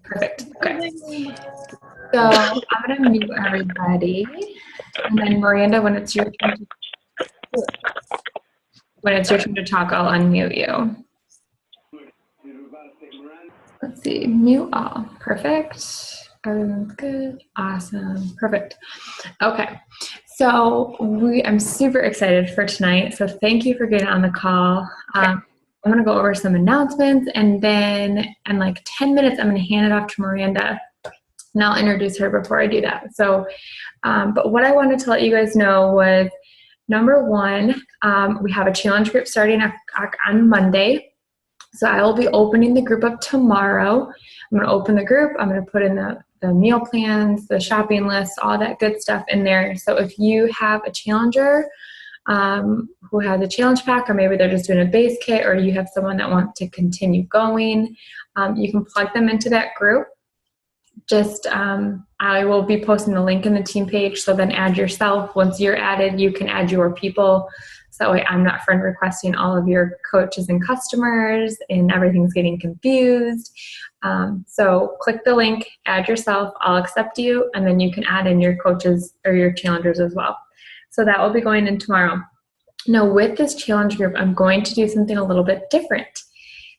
Perfect. Okay. So I'm going to mute everybody. And then Miranda, when it's your turn to talk, I'll unmute you. Let's see, mute all. Perfect. Everyone's good. Awesome. Perfect. Okay. So I'm super excited for tonight. So thank you for getting on the call. I'm going to go over some announcements, and then in like 10 minutes, I'm going to hand it off to Miranda, and I'll introduce her before I do that. So, but what I wanted to let you guys know was, number one, we have a challenge group starting on Monday. So I will be opening the group up tomorrow. I'm going to open the group. I'm going to put in the meal plans, the shopping list, all that good stuff in there. So if you have a challenger who has a challenge pack, or maybe they're just doing a base kit, or you have someone that wants to continue going, you can plug them into that group. Just I will be posting the link in the team page, so then add yourself. Once you're added, you can add your people. So that way I'm not friend requesting all of your coaches and customers and everything's getting confused. So click the link, add yourself, I'll accept you, and then you can add in your coaches or your challengers as well. So that will be going in tomorrow. Now with this challenge group, I'm going to do something a little bit different.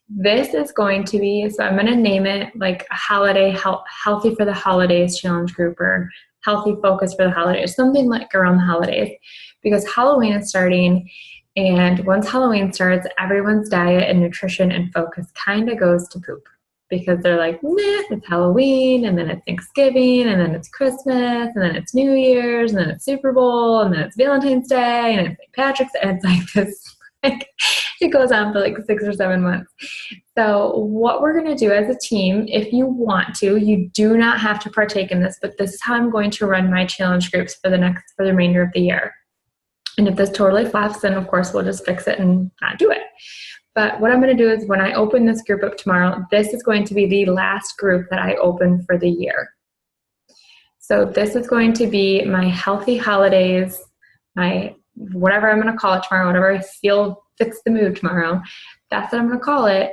This is going to be, so I'm going to name it like a holiday, healthy for the holidays challenge group, or healthy focus for the holidays, something like around the holidays, because Halloween is starting, and once Halloween starts, everyone's diet and nutrition and focus kind of goes to poop, because they're like, nah, it's Halloween, and then it's Thanksgiving, and then it's Christmas, and then it's New Year's, and then it's Super Bowl, and then it's Valentine's Day, and it's St. Patrick's, and it's like this, like, it goes on for like 6 or 7 months. So what we're going to do as a team, if you want to, you do not have to partake in this, but this is how I'm going to run my challenge groups for the remainder of the year. And if this totally flops, then of course we'll just fix it and not do it. But what I'm going to do is, when I open this group up tomorrow, this is going to be the last group that I open for the year. So this is going to be my healthy holidays, my whatever I'm going to call it tomorrow, whatever I feel fits the mood tomorrow, that's what I'm going to call it.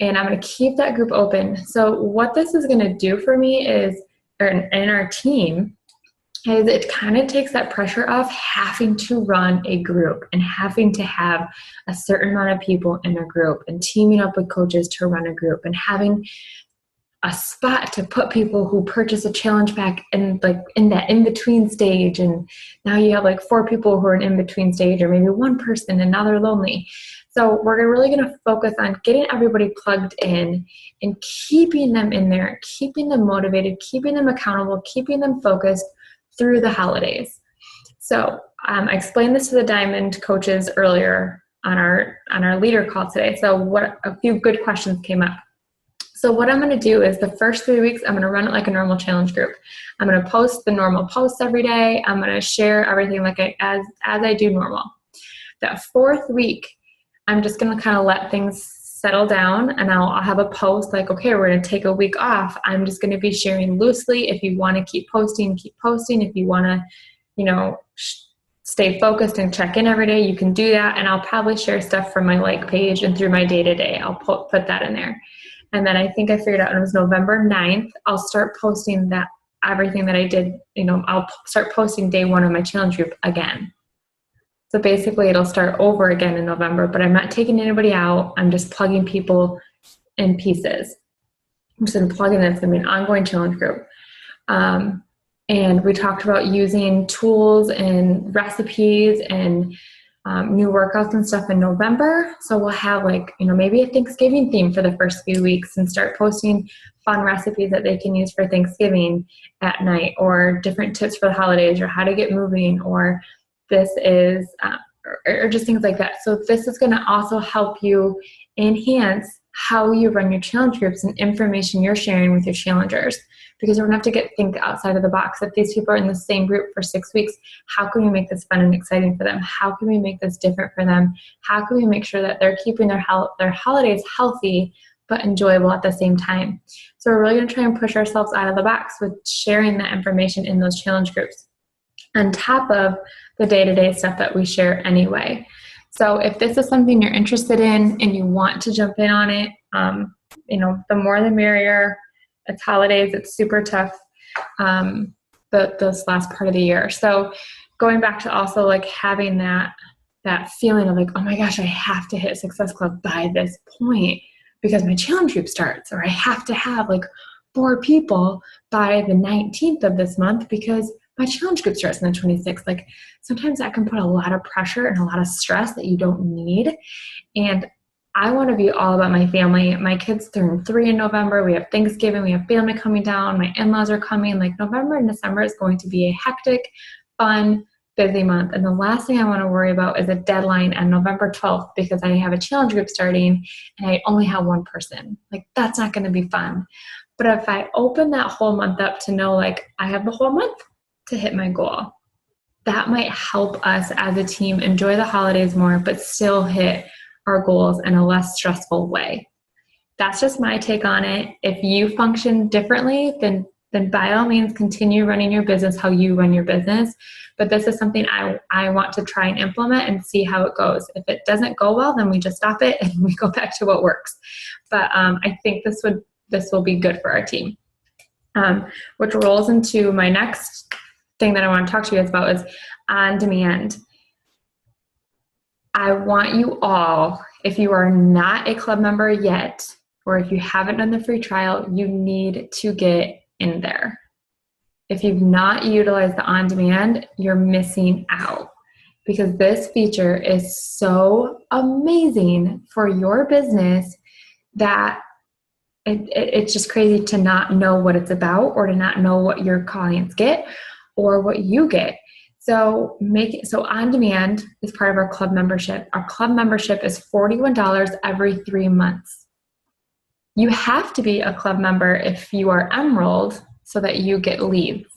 And I'm going to keep that group open. So what this is going to do for me is, or in our team, is it kind of takes that pressure off having to run a group and having to have a certain amount of people in a group and teaming up with coaches to run a group and having a spot to put people who purchase a challenge pack in, like in that in-between stage. And now you have like 4 people who are in in-between stage, or maybe 1 person and now they're lonely. So we're really going to focus on getting everybody plugged in and keeping them in there, keeping them motivated, keeping them accountable, keeping them focused through the holidays. So I explained this to the Diamond coaches earlier on our leader call today. So a few good questions came up. So what I'm going to do is, the first 3 weeks, I'm going to run it like a normal challenge group. I'm going to post the normal posts every day. I'm going to share everything like as I do normal. That 4th week, I'm just going to kind of let things settle down, and I'll have a post like, okay, we're going to take a week off. I'm just going to be sharing loosely. If you want to keep posting, keep posting. If you want to, stay focused and check in every day, you can do that. And I'll probably share stuff from my like page and through my day-to-day. I'll put that in there. And then I think I figured out it was November 9th, I'll start posting that everything that I did, I'll start posting day 1 of my challenge group again. So basically it'll start over again in November, but I'm not taking anybody out. I'm just plugging people in pieces. I'm just going to plug in, that's going to be an ongoing challenge group. And we talked about using tools and recipes and new workouts and stuff in November. So we'll have maybe a Thanksgiving theme for the first few weeks, and start posting fun recipes that they can use for Thanksgiving at night, or different tips for the holidays, or how to get moving, or this is, or just things like that. So this is going to also help you enhance how you run your challenge groups and information you're sharing with your challengers, because you're going to have to think outside of the box. If these people are in the same group for 6 weeks, how can we make this fun and exciting for them? How can we make this different for them? How can we make sure that they're keeping their holidays healthy but enjoyable at the same time? So we're really going to try and push ourselves out of the box with sharing that information in those challenge groups, on top of the day-to-day stuff that we share anyway. So if this is something you're interested in and you want to jump in on it, the more the merrier. it's holidays. It's super tough. This last part of the year. So going back to also like having that feeling of like, oh my gosh, I have to hit Success Club by this point because my challenge group starts, or I have to have like 4 people by the 19th of this month because my challenge group starts on the 26th. Like sometimes that can put a lot of pressure and a lot of stress that you don't need. And I want to be all about my family. My kids turn 3 in November. We have Thanksgiving. We have family coming down. My in-laws are coming. Like November and December is going to be a hectic, fun, busy month. And the last thing I want to worry about is a deadline on November 12th because I have a challenge group starting and I only have 1 person. Like that's not going to be fun. But if I open that whole month up to know like I have the whole month to hit my goal, that might help us as a team enjoy the holidays more, but still hit our goals in a less stressful way. That's just my take on it. If you function differently, then by all means continue running your business how you run your business. But this is something I want to try and implement and see how it goes. If it doesn't go well, then we just stop it and we go back to what works. But I think this will be good for our team. Which rolls into my next thing that I want to talk to you guys about is on demand. I want you all, if you are not a club member yet, or if you haven't done the free trial, you need to get in there. If you've not utilized the on-demand, you're missing out because this feature is so amazing for your business that it's just crazy to not know what it's about or to not know what your clients get or what you get. So on demand is part of our club membership. Our club membership is $41 every 3 months. You have to be a club member if you are Emerald so that you get leads.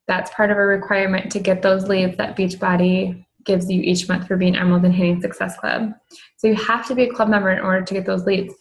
That's part of a requirement to get those leads that Beachbody gives you each month for being Emerald and hitting Success Club. So you have to be a club member in order to get those leads.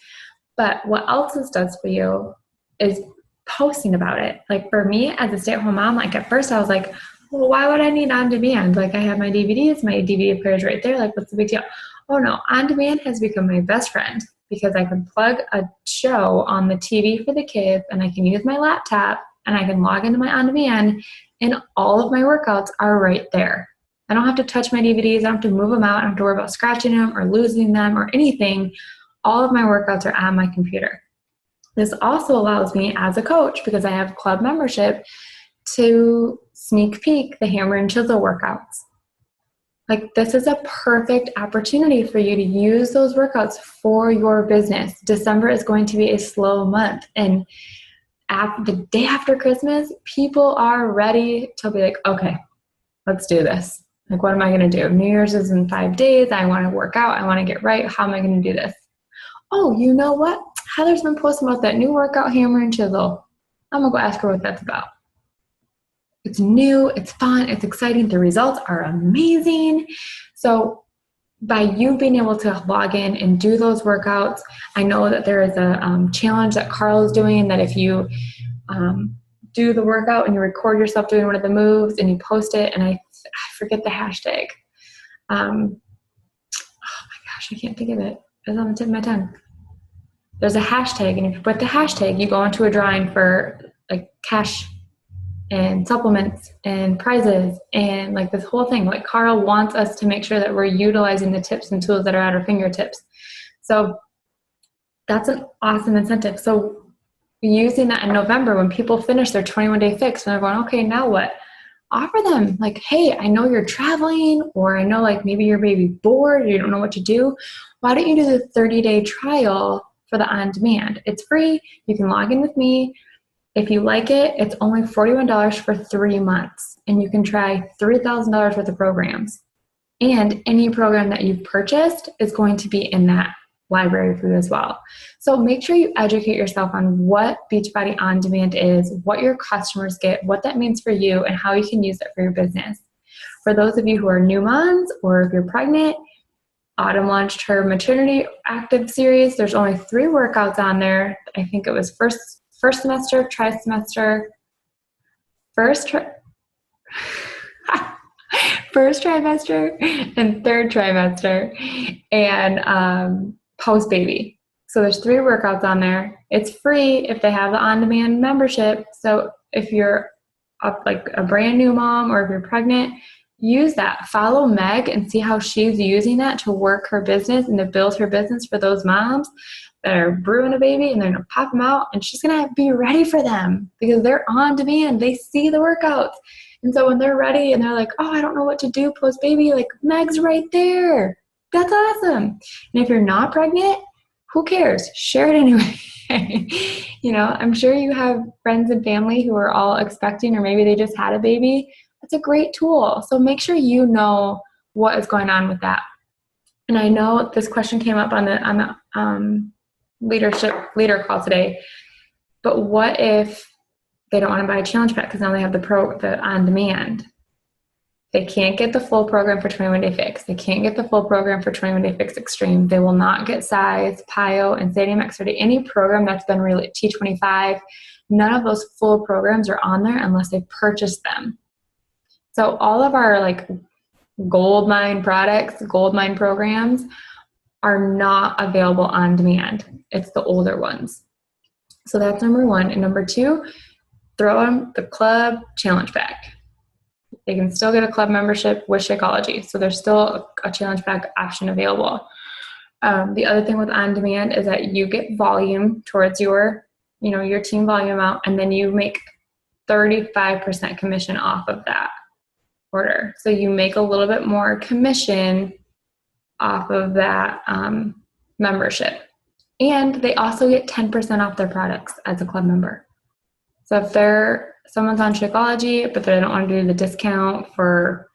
But what else this does for you is posting about it. Like for me as a stay-at-home mom, like at first I was like, well, why would I need on demand? Like I have my DVDs, my DVD player is right there. Like what's the big deal? Oh no, on demand has become my best friend because I can plug a show on the TV for the kids and I can use my laptop and I can log into my on demand and all of my workouts are right there. I don't have to touch my DVDs. I don't have to move them out. I don't have to worry about scratching them or losing them or anything. All of my workouts are on my computer. This also allows me as a coach, because I have club membership, to sneak peek the hammer and chisel workouts. Like this is a perfect opportunity for you to use those workouts for your business. December is going to be a slow month. And the day after Christmas, people are ready to be like, okay, let's do this. Like, what am I going to do? New Year's is in 5 days. I want to work out. I want to get right. How am I going to do this? Oh, you know what? Heather's been posting about that new workout, hammer and chisel. I'm going to go ask her what that's about. It's new, it's fun, it's exciting. The results are amazing. So by you being able to log in and do those workouts, I know that there is a challenge that Carl is doing, that if you do the workout and you record yourself doing one of the moves and you post it, and I forget the hashtag. Oh my gosh, I can't think of it. It's on the tip of my tongue. There's a hashtag, and if you put the hashtag, you go into a drawing for like cash and supplements and prizes and like this whole thing. Like Carl wants us to make sure that we're utilizing the tips and tools that are at our fingertips. So that's an awesome incentive. So using that in November when people finish their 21-day fix and they're going, okay, now what? Offer them like, hey, I know you're traveling, or I know like maybe you're maybe bored or you don't know what to do. Why don't you do the 30-day trial for the on-demand? It's free. You can log in with me. If you like it, it's only $41 for 3 months, and you can try $3,000 worth of programs. And any program that you've purchased is going to be in that library for you as well. So make sure you educate yourself on what Beachbody On Demand is, what your customers get, what that means for you, and how you can use it for your business. For those of you who are new moms, or if you're pregnant, Autumn launched her maternity active series. There's only 3 workouts on there. I think it was first semester, trimester, first trimester, and third trimester, and post baby. So there's 3 workouts on there. It's free if they have the on-demand membership. So if you're like a brand new mom or if you're pregnant, use that. Follow Meg and see how she's using that to work her business and to build her business for those moms that are brewing a baby and they're going to pop them out, and she's going to be ready for them because they're on demand. They see the workouts. And so when they're ready and they're like, oh, I don't know what to do post-baby, like Meg's right there. That's awesome. And if you're not pregnant, who cares? Share it anyway. You know, I'm sure you have friends and family who are all expecting, or maybe they just had a baby. That's a great tool. So make sure you know what is going on with that. And I know this question came up on the leader call today, but what if they don't want to buy a challenge pack because now they have the on demand? They can't get the full program for 21 Day Fix. They can't get the full program for 21 Day Fix Extreme. They will not get Size, PIO, and Stadium X30. Any program that's been really T25, none of those full programs are on there unless they purchase them. So all of our like gold mine products, gold mine programs are not available on demand. It's the older ones. So that's number 1. And number 2, throw them the club challenge pack. They can still get a club membership with Shakeology. So there's still a challenge pack option available. The other thing with on demand is that you get volume towards your team volume amount, and then you make 35% commission off of that order. So you make a little bit more commission off of that membership. And they also get 10% off their products as a club member. So if someone's on Shakeology, but they don't want to do the discount for,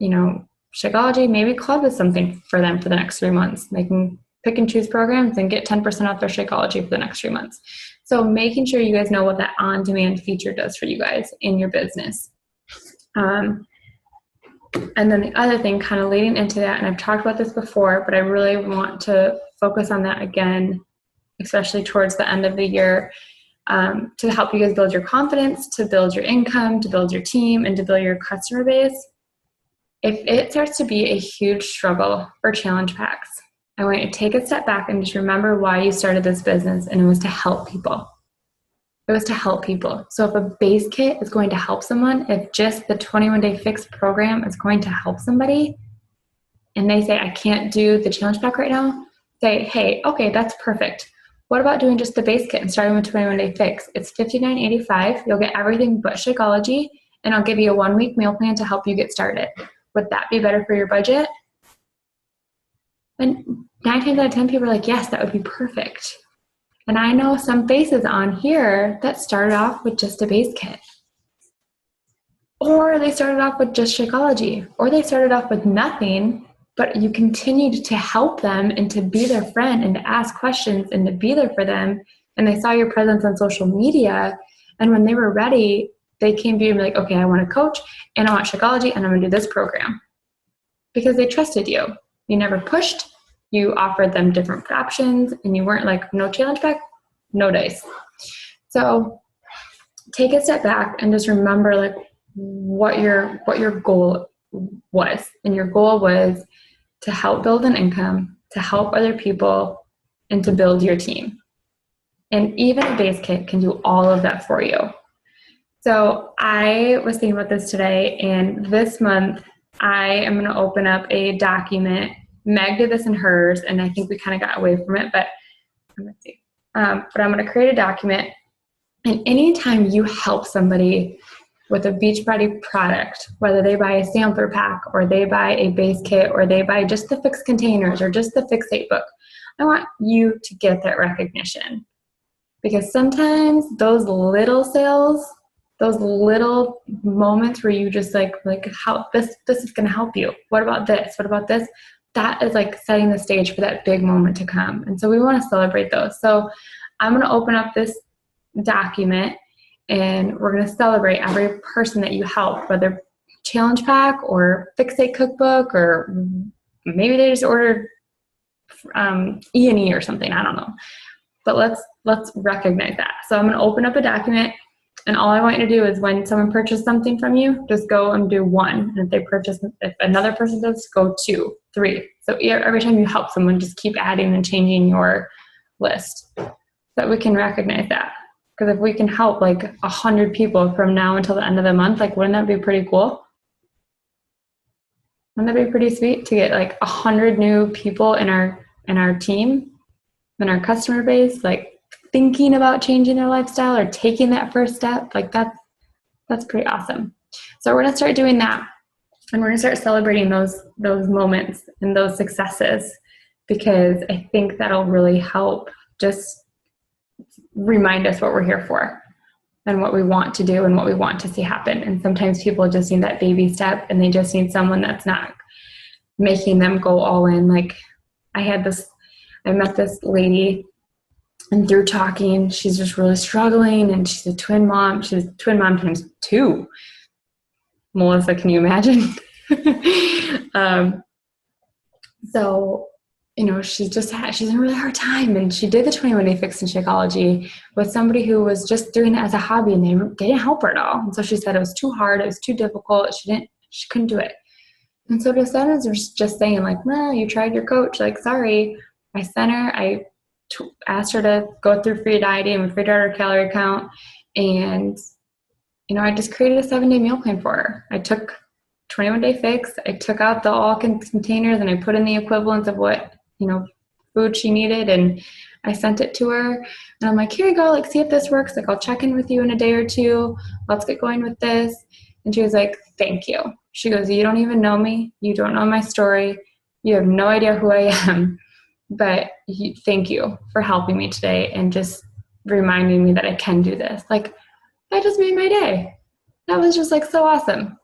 Shakeology, maybe club is something for them for the next 3 months. They can pick and choose programs and get 10% off their Shakeology for the next 3 months. So making sure you guys know what that on-demand feature does for you guys in your business. And then the other thing kind of leading into that, and I've talked about this before, but I really want to focus on that again, especially towards the end of the year, to help you guys build your confidence, to build your income, to build your team, and to build your customer base. If it starts to be a huge struggle for challenge packs, I want you to take a step back and just remember why you started this business, and it was to help people. It was to help people. So if a base kit is going to help someone, if just the 21 Day Fix program is going to help somebody, and they say, I can't do the challenge pack right now, say, hey, okay, that's perfect. What about doing just the base kit and starting with 21 Day Fix? It's $59.85. You'll get everything but Shakeology, and I'll give you a 1-week meal plan to help you get started. Would that be better for your budget? And 9 times out of 10 people are like, yes, that would be perfect. And I know some faces on here that started off with just a base kit. Or they started off with just Shakeology. Or they started off with nothing, but you continued to help them and to be their friend and to ask questions and to be there for them. And they saw your presence on social media. And when they were ready, they came to you and were like, okay, I want a coach and I want Shakeology and I'm going to do this program. Because they trusted you. You never pushed. You offered them different options, and you weren't like, no challenge pack, no dice. So take a step back and just remember like what your goal was. And your goal was to help build an income, to help other people, and to build your team. And even a base kit can do all of that for you. So I was thinking about this today, and this month I am going to open up a document. Meg did this in hers, and I think we kind of got away from it, but let's see. But I'm going to create a document, and anytime you help somebody with a Beachbody product, whether they buy a sampler pack or they buy a base kit or they buy just the fixed containers or just the fixate book, I want you to get that recognition. Because sometimes those little sales, those little moments where you just like how this is going to help you. What about this? What about this? That is like setting the stage for that big moment to come. And so we want to celebrate those. So I'm going to open up this document, and we're going to celebrate every person that you help, whether challenge pack or fixate cookbook, or maybe they just ordered E&E or something. I don't know. But let's recognize that. So I'm going to open up a document, and all I want you to do is when someone purchases something from you, just go and do 1. And if another person does, go 2, 3. So every time you help someone, just keep adding and changing your list so that we can recognize that. Because if we can help like 100 people from now until the end of the month, like wouldn't that be pretty cool? Wouldn't that be pretty sweet to get like 100 new people in our team, in our customer base, like thinking about changing their lifestyle or taking that first step? Like that's pretty awesome. So we're gonna start doing that, and we're gonna start celebrating those moments and those successes, because I think that'll really help just remind us what we're here for and what we want to do and what we want to see happen. And sometimes people just need that baby step, and they just need someone that's not making them go all in. Like I met this lady, and through talking, she's just really struggling, and she's a twin mom. She's a twin mom times 2. Melissa, can you imagine? So, you know, she's in a really hard time, and she did the 21-day fix in Shakeology with somebody who was just doing it as a hobby, and they didn't help her at all. And so she said it was too hard, it was too difficult, she couldn't do it. And so to send was just saying like, no, you tried your coach, like, sorry. I sent her, I asked her to go through free dieting and figured out her calorie count, and you know, I just created a 7-day meal plan for her. I took 21-day fix, I took out the all containers, and I put in the equivalents of what, you know, food she needed, and I sent it to her. And I'm like, here you go, like, see if this works. Like, I'll check in with you in a day or two. Let's get going with this. And she was like, thank you. She goes, you don't even know me. You don't know my story. You have no idea who I am. But thank you for helping me today and just reminding me that I can do this. Like, that just made my day. That was just like so awesome.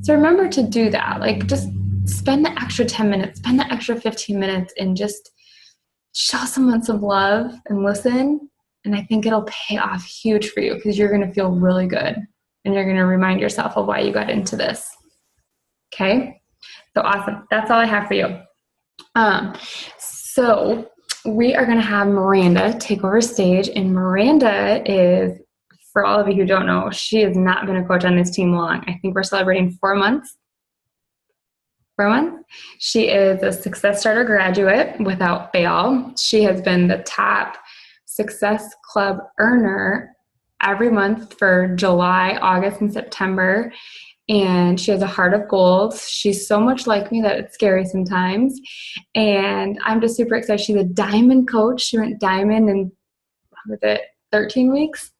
So remember to do that. Like, just spend the extra 10 minutes, spend the extra 15 minutes, and just show someone some love and listen. And I think it'll pay off huge for you, because you're going to feel really good, and you're going to remind yourself of why you got into this. Okay? So awesome. That's all I have for you. So we are going to have Miranda take over stage, and Miranda is, for all of you who don't know, she has not been a coach on this team long. I think we're celebrating 4 months. 4 months. She is a Success Starter graduate without fail. She has been the top Success Club earner every month for July, August, and September. And she has a heart of gold. She's so much like me that it's scary sometimes. And I'm just super excited. She's a diamond coach. She went diamond in, what was it, 13 weeks?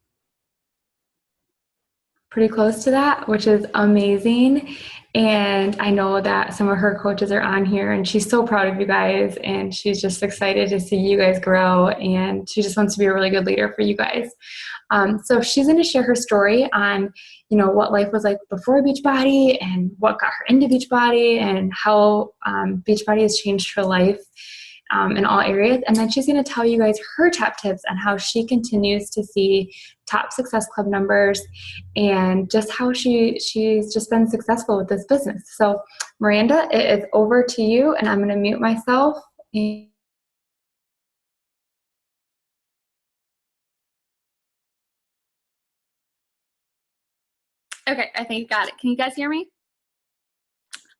Pretty close to that, which is amazing. And I know that some of her coaches are on here, and she's so proud of you guys, and she's just excited to see you guys grow, and she just wants to be a really good leader for you guys. So she's going to share her story on, you know, what life was like before Beachbody and what got her into Beachbody, and how Beachbody has changed her life in all areas. And then she's going to tell you guys her top tips on how she continues to see top Success Club numbers, and just how she's just been successful with this business. So Miranda, it is over to you, and I'm going to mute myself. Okay, I think you got it. Can you guys hear me?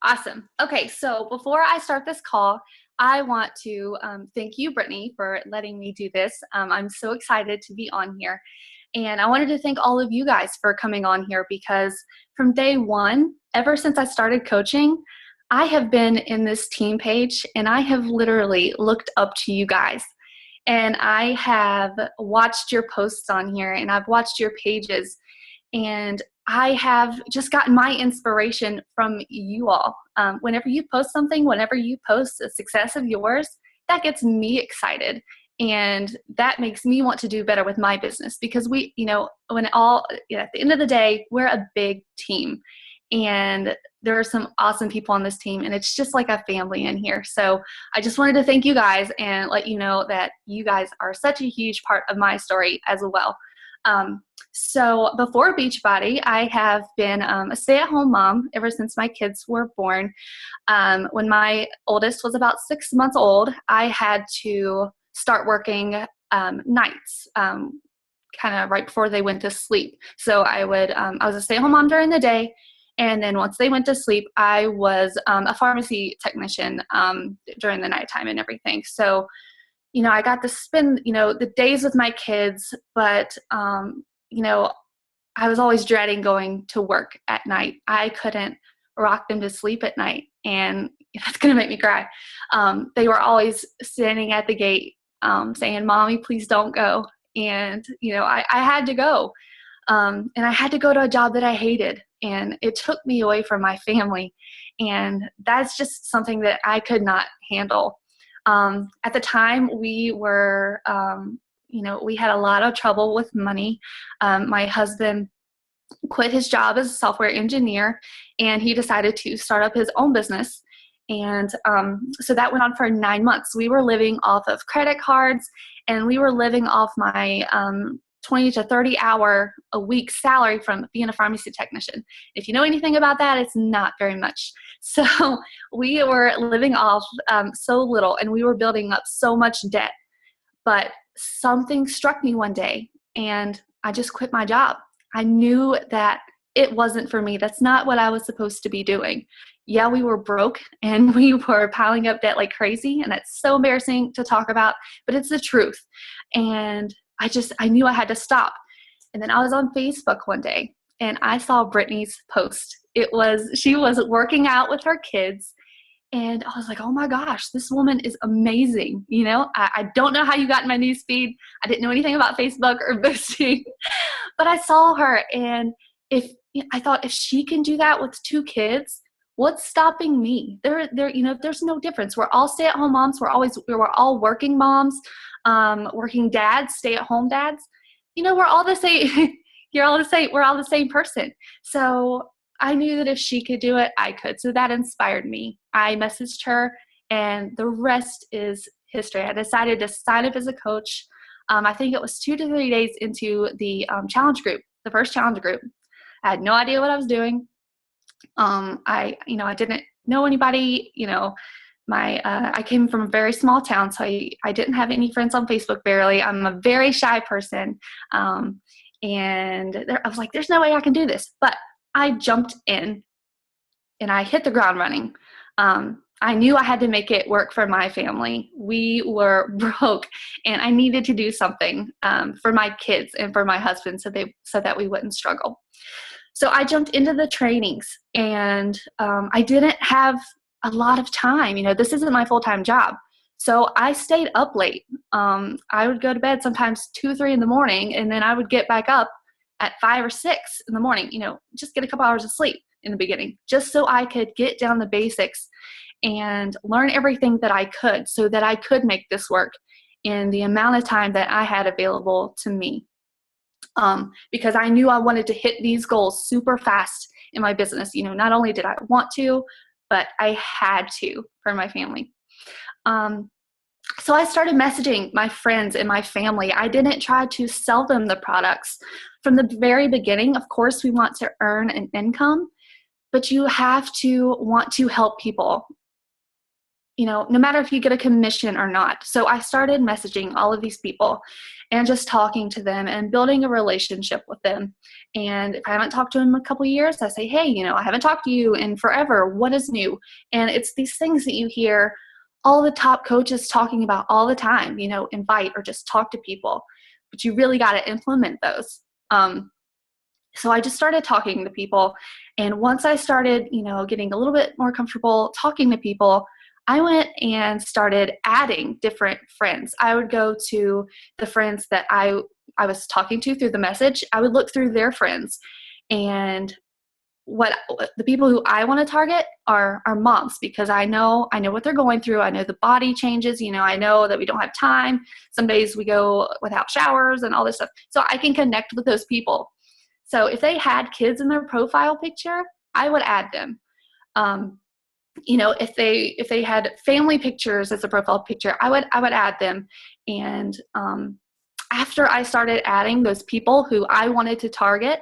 Awesome. Okay, so before I start this call, I want to thank you, Brittany, for letting me do this. I'm so excited to be on here. And I wanted to thank all of you guys for coming on here, because from day one, ever since I started coaching, I have been in this team page, and I have literally looked up to you guys. And I have watched your posts on here, and I've watched your pages, and I have just gotten my inspiration from you all. Whenever you post something, whenever you post a success of yours, that gets me excited. And that makes me want to do better with my business, because we, you know, at the end of the day, we're a big team, and there are some awesome people on this team, and it's just like a family in here. So I just wanted to thank you guys and let you know that you guys are such a huge part of my story as well. So before Beachbody, I have been a stay-at-home mom ever since my kids were born. When my oldest was about 6 months old, I had to start working nights, kind of right before they went to sleep. So I was a stay-at-home mom during the day, and then once they went to sleep, I was a pharmacy technician during the nighttime and everything. So I got to spend, the days with my kids, but, I was always dreading going to work at night. I couldn't rock them to sleep at night, and that's going to make me cry. They were always standing at the gate saying, "Mommy, please don't go." And, I had to go. And I had to go to a job that I hated, and it took me away from my family. And that's just something that I could not handle. At the time, we had a lot of trouble with money. My husband quit his job as a software engineer, and he decided to start up his own business. And so that went on for 9 months. We were living off of credit cards, and we were living off my 20 to 30 hour a week salary from being a pharmacy technician. If you know anything about that, it's not very much. So we were living off so little, and we were building up so much debt. But something struck me one day, and I just quit my job. I knew that it wasn't for me. That's not what I was supposed to be doing. Yeah, we were broke and we were piling up debt like crazy, and that's so embarrassing to talk about, but it's the truth. And I knew I had to stop. And then I was on Facebook one day, and I saw Brittany's post. She was working out with her kids, and I was like, oh my gosh, this woman is amazing. I don't know how you got in my news feed. I didn't know anything about Facebook or boosting, but I saw her, and I thought, if she can do that with 2 kids, what's stopping me? There's no difference. We're all stay-at-home moms. We're all working moms, working dads, stay-at-home dads. We're all the same. You're all the same. We're all the same person. So I knew that if she could do it, I could. So that inspired me. I messaged her, and the rest is history. I decided to sign up as a coach. I think it was 2 to 3 days into the challenge group, the first challenge group. I had no idea what I was doing. I didn't know anybody. I came from a very small town, so I didn't have any friends on Facebook barely. I'm a very shy person. I was like, there's no way I can do this. But I jumped in, and I hit the ground running. I knew I had to make it work for my family. We were broke, and I needed to do something for my kids and for my husband so that we wouldn't struggle. So I jumped into the trainings, and I didn't have a lot of time. This isn't my full-time job. So I stayed up late. I would go to bed sometimes 2, 3 in the morning, and then I would get back up at 5 or 6 in the morning, just get a couple hours of sleep in the beginning, just so I could get down the basics and learn everything that I could, so that I could make this work in the amount of time that I had available to me. Because I knew I wanted to hit these goals super fast in my business. Not only did I want to, but I had to for my family. So I started messaging my friends and my family. I didn't try to sell them the products. From the very beginning, of course, we want to earn an income, but you have to want to help people, no matter if you get a commission or not. So I started messaging all of these people and just talking to them and building a relationship with them. And if I haven't talked to them in a couple of years, I say, hey, I haven't talked to you in forever. What is new? And it's these things that you hear all the top coaches talking about all the time, invite or just talk to people, but you really got to implement those. So I just started talking to people. And once I started, getting a little bit more comfortable talking to people, I went and started adding different friends. I would go to the friends that I was talking to through the message. I would look through their friends, and what the people who I want to target are moms, because I know what they're going through. I know the body changes. I know that we don't have time. Some days we go without showers and all this stuff. So I can connect with those people. So if they had kids in their profile picture, I would add them. If they had family pictures as a profile picture, I would add them. And after I started adding those people who I wanted to target,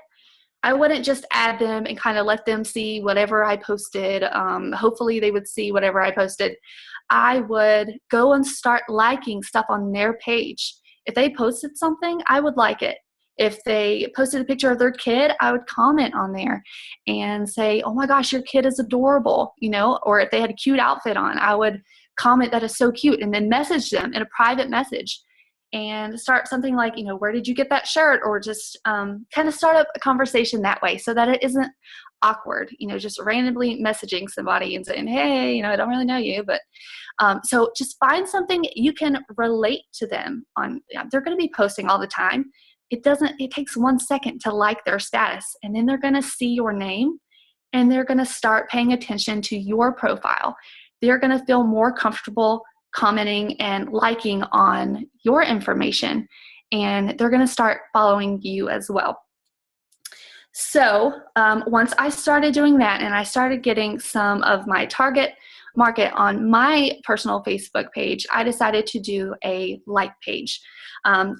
I wouldn't just add them and kind of let them see whatever I posted. Hopefully they would see whatever I posted. I would go and start liking stuff on their page. If they posted something, I would like it. If they posted a picture of their kid, I would comment on there and say, oh my gosh, your kid is adorable, or if they had a cute outfit on, I would comment that is so cute, and then message them in a private message and start something like, where did you get that shirt? Or just kind of start up a conversation that way so that it isn't awkward, just randomly messaging somebody and saying, hey, I don't really know you, but so just find something you can relate to them on. They're going to be posting all the time. It takes 1 second to like their status, and then they're going to see your name and they're going to start paying attention to your profile. They're going to feel more comfortable commenting and liking on your information, and they're going to start following you as well. So once I started doing that and I started getting some of my target market on my personal Facebook page, I decided to do a like page.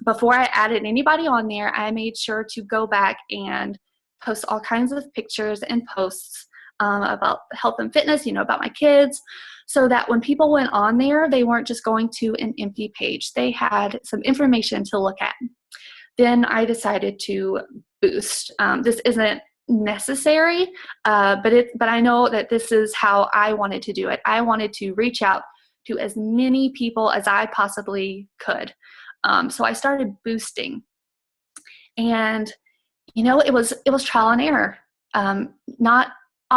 Before I added anybody on there, I made sure to go back and post all kinds of pictures and posts about health and fitness, about my kids, so that when people went on there, they weren't just going to an empty page. They had some information to look at. Then I decided to boost. This isn't necessary, but I know that this is how I wanted to do it. I wanted to reach out to as many people as I possibly could. So I started boosting, and it was trial and error. Not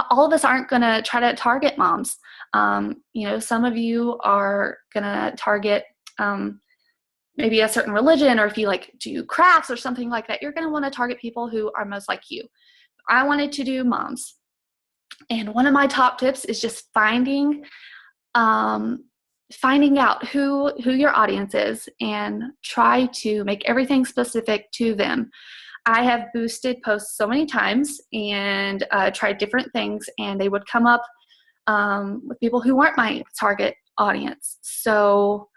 all of us aren't going to try to target moms. Some of you are going to target maybe a certain religion, or if you like do crafts or something like that, you're going to want to target people who are most like you. I wanted to do moms. And one of my top tips is just finding out who your audience is and try to make everything specific to them. I have boosted posts so many times and tried different things, and they would come up with people who weren't my target audience. So,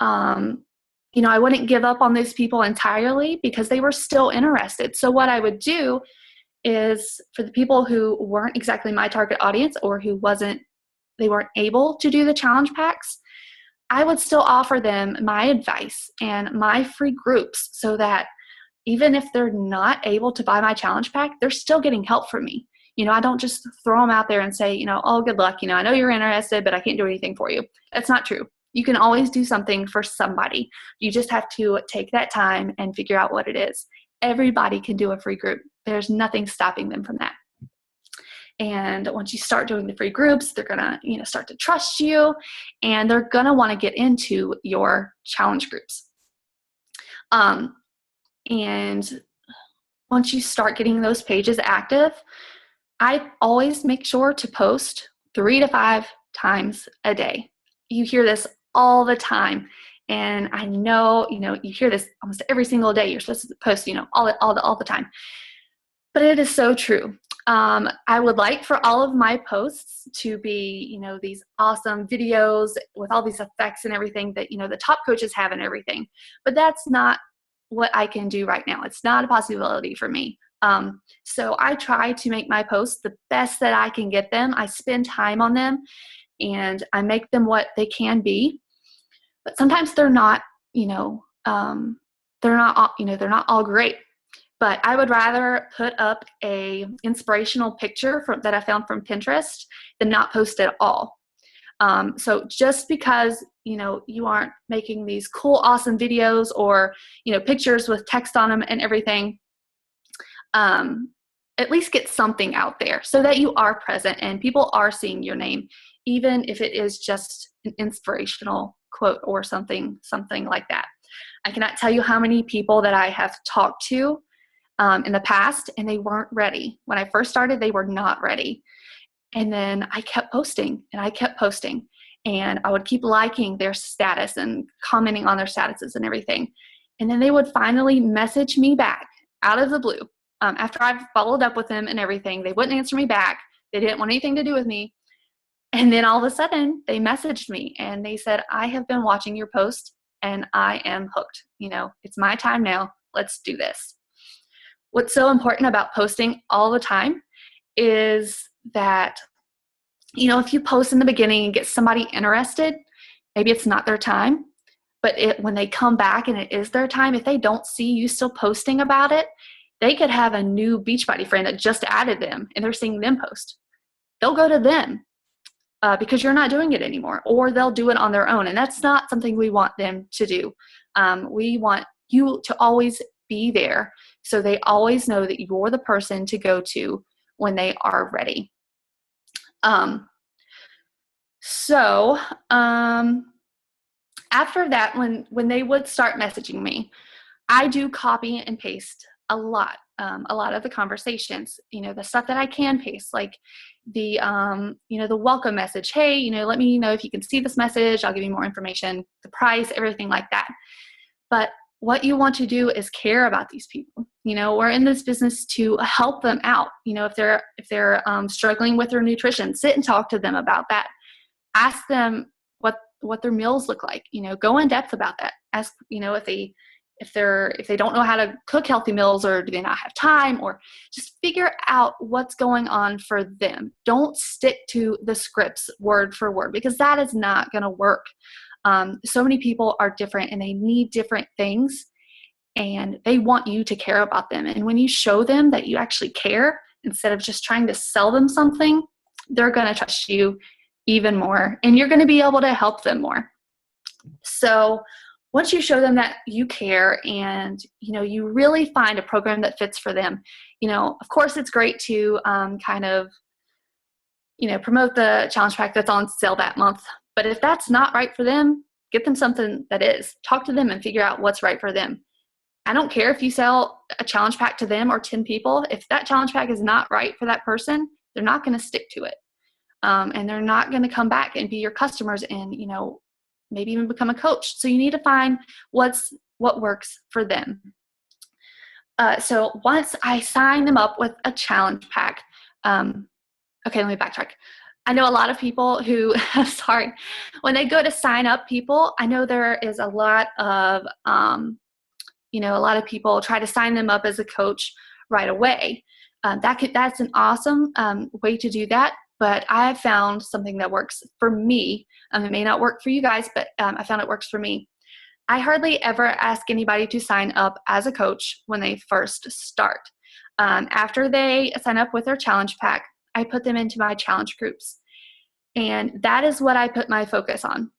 I wouldn't give up on those people entirely because they were still interested. So what I would do is, for the people who weren't exactly my target audience, or who they weren't able to do the challenge packs, I would still offer them my advice and my free groups, so that even if they're not able to buy my challenge pack, they're still getting help from me. I don't just throw them out there and say, oh, good luck. I know you're interested, but I can't do anything for you. That's not true. You can always do something for somebody. You just have to take that time and figure out what it is. Everybody can do a free group. There's nothing stopping them from that. And once you start doing the free groups, they're going to, start to trust you, and they're going to want to get into your challenge groups. And once you start getting those pages active, I always make sure to post 3 to 5 times a day. You hear this all the time, and I know, you hear this almost every single day. You're supposed to post, all the time. But it is so true. I would like for all of my posts to be, these awesome videos with all these effects and everything that, the top coaches have and everything. But that's not what I can do right now. It's not a possibility for me. So I try to make my posts the best that I can get them. I spend time on them, and I make them what they can be. But sometimes they're not, they're not all great. But I would rather put up a inspirational picture that I found from Pinterest than not post at all. So just because, you aren't making these cool, awesome videos or, pictures with text on them and everything, at least get something out there so that you are present and people are seeing your name, even if it is just an inspirational quote or something like that. I cannot tell you how many people that I have talked to in the past, and they weren't ready. When I first started, they were not ready. And then I kept posting, and I would keep liking their status and commenting on their statuses and everything. And then they would finally message me back out of the blue. After I've followed up with them and everything, they wouldn't answer me back. They didn't want anything to do with me. And then all of a sudden, they messaged me and they said, I have been watching your post and I am hooked. It's my time now. Let's do this. What's so important about posting all the time is that, if you post in the beginning and get somebody interested, maybe it's not their time, but when they come back and it is their time, if they don't see you still posting about it, they could have a new Beachbody friend that just added them and they're seeing them post. They'll go to them. because you're not doing it anymore, or they'll do it on their own. And that's not something we want them to do. We want you to always be there, so they always know that you're the person to go to when they are ready. So after that, when they would start messaging me, I do copy and paste a lot of the conversations, the stuff that I can paste, like the welcome message. Hey, let me know if you can see this message. I'll give you more information, the price, everything like that. But what you want to do is care about these people. We're in this business to help them out. If they're struggling with their nutrition, sit and talk to them about that. Ask them what their meals look like. Go in depth about that. Ask, if they don't know how to cook healthy meals, or do they not have time, or just figure out what's going on for them. Don't stick to the scripts word for word, because that is not going to work. So many people are different and they need different things, and they want you to care about them. And when you show them that you actually care, instead of just trying to sell them something, they're going to trust you even more, and you're going to be able to help them more. So once you show them that you care, and you really find a program that fits for them, of course it's great to kind of promote the challenge pack that's on sale that month. But if that's not right for them, get them something that is. Talk to them and figure out what's right for them. I don't care if you sell a challenge pack to them or 10 people. If that challenge pack is not right for that person, they're not going to stick to it. And they're not going to come back and be your customers and, maybe even become a coach. So you need to find what works for them. So once I sign them up with a challenge pack, okay, let me backtrack. I know a lot of people who, sorry, when they go to sign up people, I know there is a lot of, a lot of people try to sign them up as a coach right away. That's an awesome way to do that. But I've found something that works for me. It may not work for you guys, but I found it works for me. I hardly ever ask anybody to sign up as a coach when they first start. After they sign up with their challenge pack, I put them into my challenge groups. And that is what I put my focus on.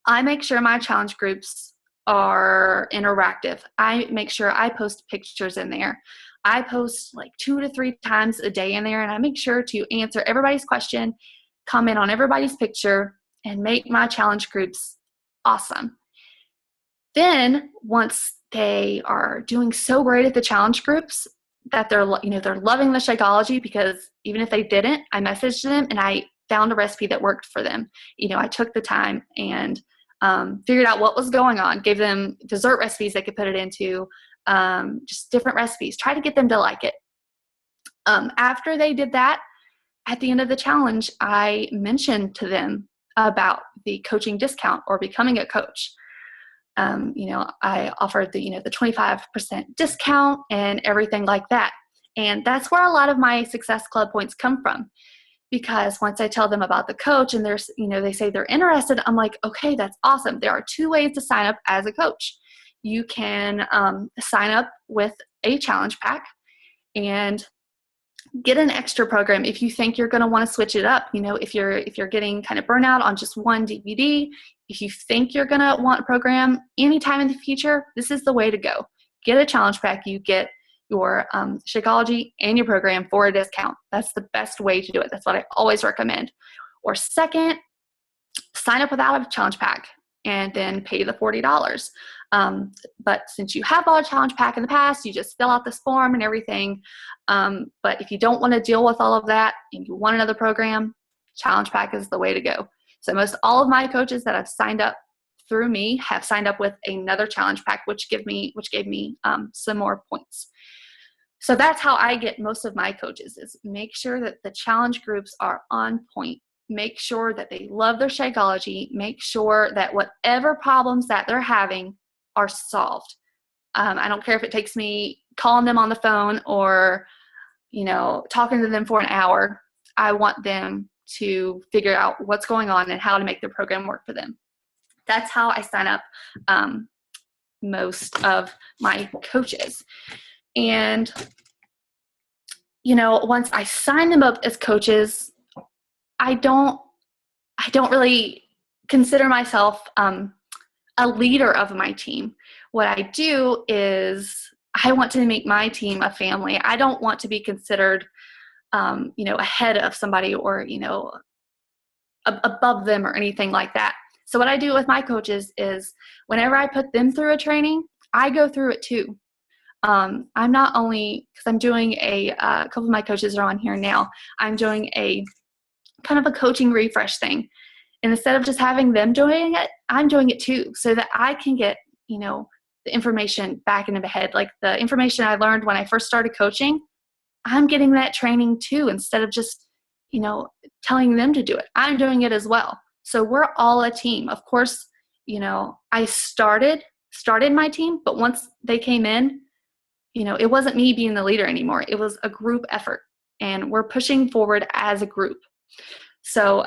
I make sure my challenge groups are interactive. I make sure I post pictures in there. I post like 2 to 3 times a day in there, and I make sure to answer everybody's question, comment on everybody's picture, and make my challenge groups awesome. Then once they are doing so great at the challenge groups that they're loving the Shakeology, because even if they didn't, I messaged them and I found a recipe that worked for them. I took the time and figured out what was going on, gave them dessert recipes they could put it into, just different recipes, try to get them to like it. After they did that, at the end of the challenge, I mentioned to them about the coaching discount or becoming a coach. I offered the 25% discount and everything like that. And that's where a lot of my Success Club points come from. Because once I tell them about the coach and they say they're interested, I'm like, okay, that's awesome. There are 2 ways to sign up as a coach. You can sign up with a challenge pack and get an extra program if you think you're going to want to switch it up. If you're getting kind of burnout on just one DVD, if you think you're going to want a program anytime in the future, this is the way to go. Get a challenge pack. You get your Shakeology and your program for a discount. That's the best way to do it. That's what I always recommend. Or second, sign up without a challenge pack and then pay the $40. But since you have bought a challenge pack in the past, you just fill out this form and everything. But if you don't want to deal with all of that and you want another program, challenge pack is the way to go. So most all of my coaches that have signed up through me have signed up with another challenge pack, which gave me some more points. So that's how I get most of my coaches, is make sure that the challenge groups are on point. Make sure that they love their Shakeology. Make sure that whatever problems that they're having are solved. I don't care if it takes me calling them on the phone or, talking to them for an hour. I want them to figure out what's going on and how to make the program work for them. That's how I sign up most of my coaches. And, once I sign them up as coaches, I don't I don't really consider myself a leader of my team. What I do is I want to make my team a family. I don't want to be considered, ahead of somebody or, above them or anything like that. So what I do with my coaches is whenever I put them through a training, I go through it too. I'm not only, because I'm doing a couple of my coaches are on here now, I'm doing a kind of a coaching refresh thing. And instead of just having them doing it, I'm doing it too, so that I can get, the information back into my head. Like the information I learned when I first started coaching, I'm getting that training too, instead of just, telling them to do it. I'm doing it as well. So we're all a team. Of course, I started my team, but once they came in, it wasn't me being the leader anymore. It was a group effort, and we're pushing forward as a group. So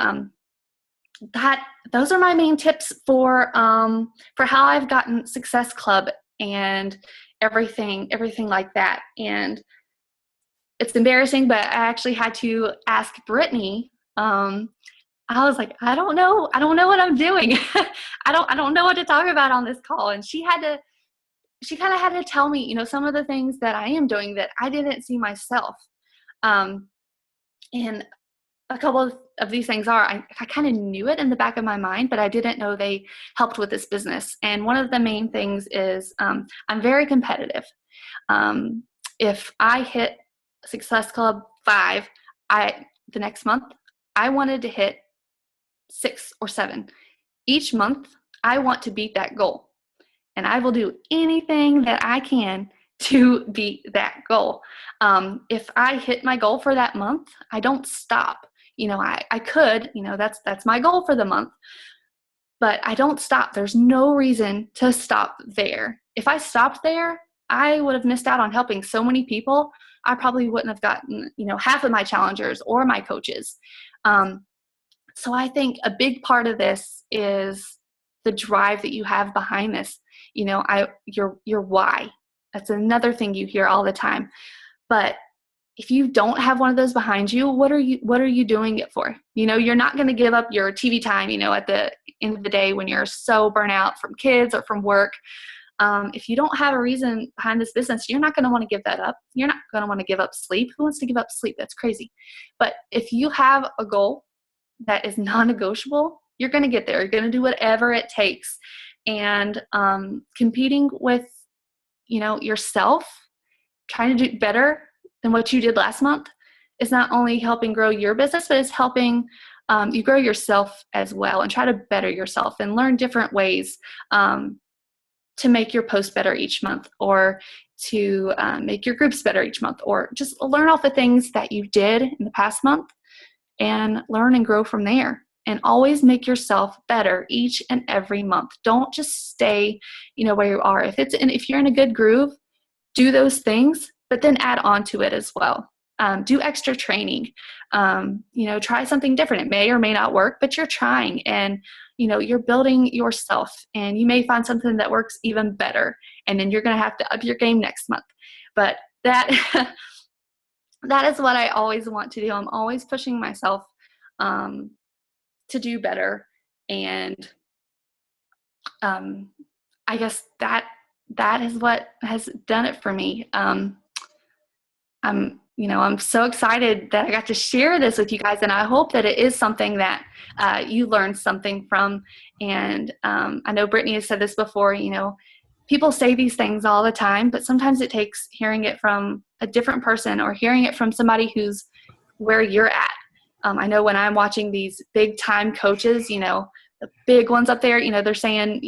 those are my main tips for how I've gotten Success Club and everything like that. And it's embarrassing, but I actually had to ask Brittany. I was like, I don't know what I'm doing. I don't know what to talk about on this call. And she kind of had to tell me, some of the things that I am doing that I didn't see myself. And a couple of these things are, I kind of knew it in the back of my mind, but I didn't know they helped with this business. And one of the main things is I'm very competitive. If I hit Success Club 5, the next month, I wanted to hit 6 or 7. Each month, I want to beat that goal. And I will do anything that I can to beat that goal. If I hit my goal for that month, I don't stop. I could, that's my goal for the month, but I don't stop. There's no reason to stop there. If I stopped there, I would have missed out on helping so many people. I probably wouldn't have gotten, half of my challengers or my coaches. So I think a big part of this is the drive that you have behind this. Your why. That's another thing you hear all the time. But if you don't have one of those behind you, what are you doing it for? You're not going to give up your TV time, at the end of the day when you're so burnt out from kids or from work. If you don't have a reason behind this business, you're not going to want to give that up. You're not going to want to give up sleep. Who wants to give up sleep? That's crazy. But if you have a goal that is non-negotiable, you're going to get there. You're going to do whatever it takes. And competing with, yourself, trying to do better than what you did last month is not only helping grow your business, but it's helping you grow yourself as well, and try to better yourself and learn different ways to make your post better each month, or to make your groups better each month, or just learn off the things that you did in the past month and learn and grow from there. And always make yourself better each and every month. Don't just stay, where you are. If you're in a good groove, do those things, but then add on to it as well. Do extra training. Try something different. It may or may not work, but you're trying, and you're building yourself, and you may find something that works even better, and then you're going to have to up your game next month. But that that is what I always want to do. I'm always pushing myself to do better, and I guess that is what has done it for me. I'm so excited that I got to share this with you guys, and I hope that it is something that you learned something from. And I know Brittany has said this before, people say these things all the time, but sometimes it takes hearing it from a different person, or hearing it from somebody who's where you're at. I know when I'm watching these big time coaches, the big ones up there, they're saying,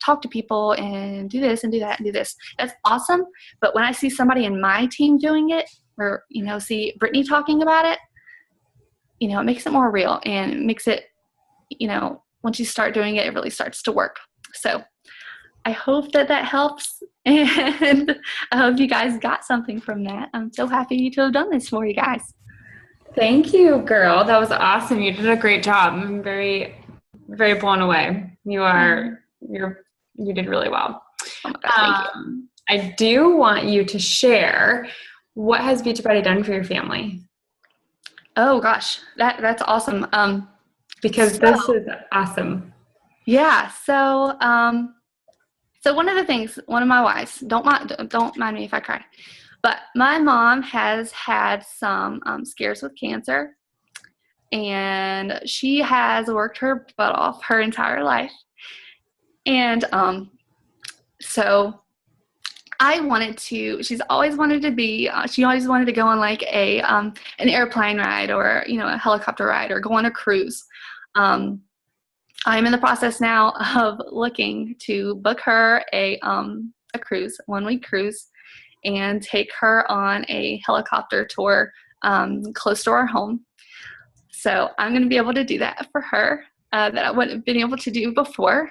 talk to people and do this and do that and do this. That's awesome. But when I see somebody in my team doing it, or, see Brittany talking about it, it makes it more real, and it makes it, once you start doing it, it really starts to work. So I hope that helps. And I hope you guys got something from that. I'm so happy to have done this for you guys. Thank you, girl. That was awesome. You did a great job. I'm very, very blown away. You did really well. Oh my gosh, thank you. I do want you to share, what has Beachbody done for your family? Oh gosh, that's awesome. because So, this is awesome. yeah. So one of the things, one of my wives, don't mind me if I cry, but my mom has had some scares with cancer, and she has worked her butt off her entire life. And so she's always wanted to be, she always wanted to go on like an airplane ride, or, a helicopter ride, or go on a cruise. I'm in the process now of looking to book her a cruise, 1 week cruise, and take her on a helicopter tour close to our home. So I'm going to be able to do that for her that I wouldn't have been able to do before.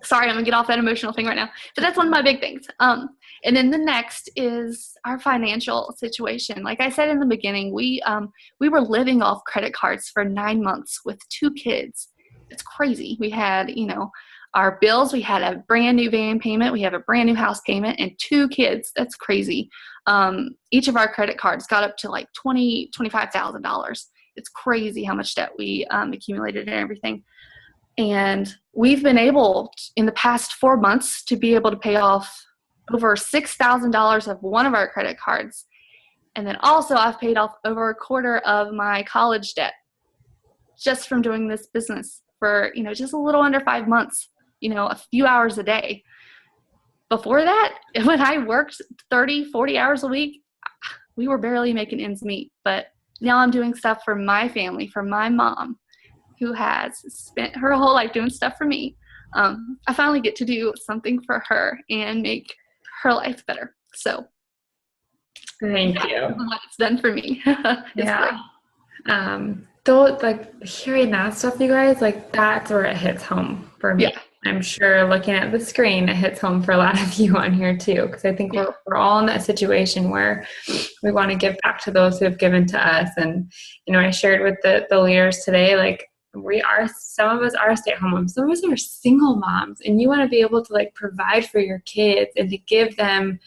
Sorry, I'm going to get off that emotional thing right now, but that's one of my big things. And then the next is our financial situation. Like I said in the beginning, we were living off credit cards for 9 months with 2 kids. It's crazy. We had, our bills. We had a brand new van payment. We have a brand new house payment and 2 kids. That's crazy. Each of our credit cards got up to like $25,000. It's crazy how much debt we accumulated and everything. And we've been able, in the past 4 months, to be able to pay off over $6,000 of one of our credit cards. And then also I've paid off over a quarter of my college debt just from doing this business for, just a little under 5 months, a few hours a day. Before that, when I worked 30, 40 hours a week, we were barely making ends meet. But now I'm doing stuff for my family, for my mom, who has spent her whole life doing stuff for me. I finally get to do something for her and make her life better. So Thank you. What it's done for me. Yeah. Though, like, hearing that stuff, you guys, like, that's where it hits home for me. Yeah. I'm sure looking at the screen, it hits home for a lot of you on here too, because I think we're all in that situation where we want to give back to those who have given to us. And, I shared with the leaders today, like, some of us are stay-at-home moms, some of us are single moms, and you want to be able to like provide for your kids and to give them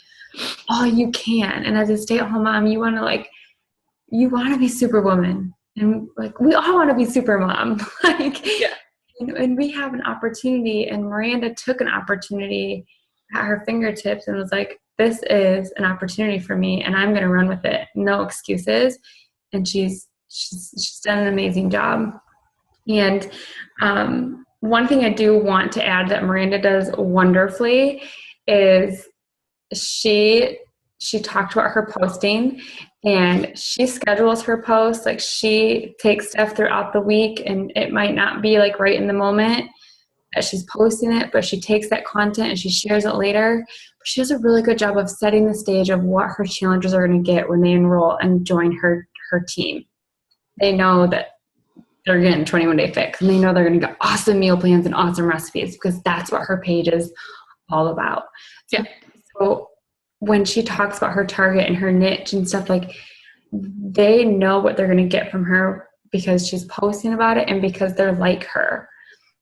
all you can. And as a stay-at-home mom, you want to be superwoman, and like we all want to be super mom. Like, yeah. And we have an opportunity, and Miranda took an opportunity at her fingertips and was like, this is an opportunity for me and I'm going to run with it. No excuses. And she's done an amazing job. And one thing I do want to add that Miranda does wonderfully is she talked about her posting, and she schedules her posts. Like, she takes stuff throughout the week, and it might not be like right in the moment that she's posting it, but she takes that content and she shares it later. She does a really good job of setting the stage of what her challengers are going to get when they enroll and join her team. They know that they're getting 21-day fix, and they know they're going to get awesome meal plans and awesome recipes, because that's what her page is all about. Yeah. So when she talks about her target and her niche and stuff, like, they know what they're going to get from her because she's posting about it and because they're like her.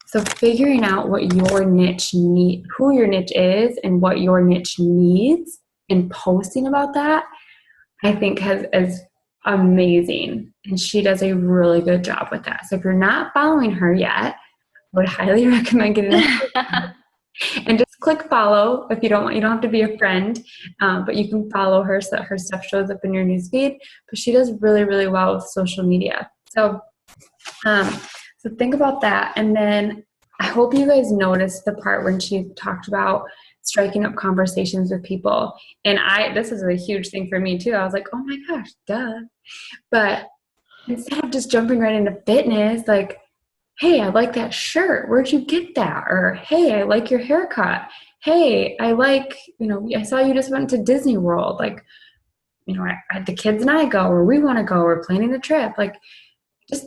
So figuring out what your niche who your niche is and what your niche needs, and posting about that, I think is amazing. And she does a really good job with that. So if you're not following her yet, I would highly recommend getting her. And just click follow if you don't have to be a friend, but you can follow her so that her stuff shows up in your newsfeed. But she does really, really well with social media. So think about that. And then I hope you guys noticed the part when she talked about striking up conversations with people. And this is a huge thing for me too. I was like, oh my gosh, duh. But instead of just jumping right into fitness, like, hey, I like that shirt. Where'd you get that? Or, hey, I like your haircut. Hey, I like, I saw you just went to Disney World. Like, the kids and I go, or we want to go, we're planning a trip. Like, just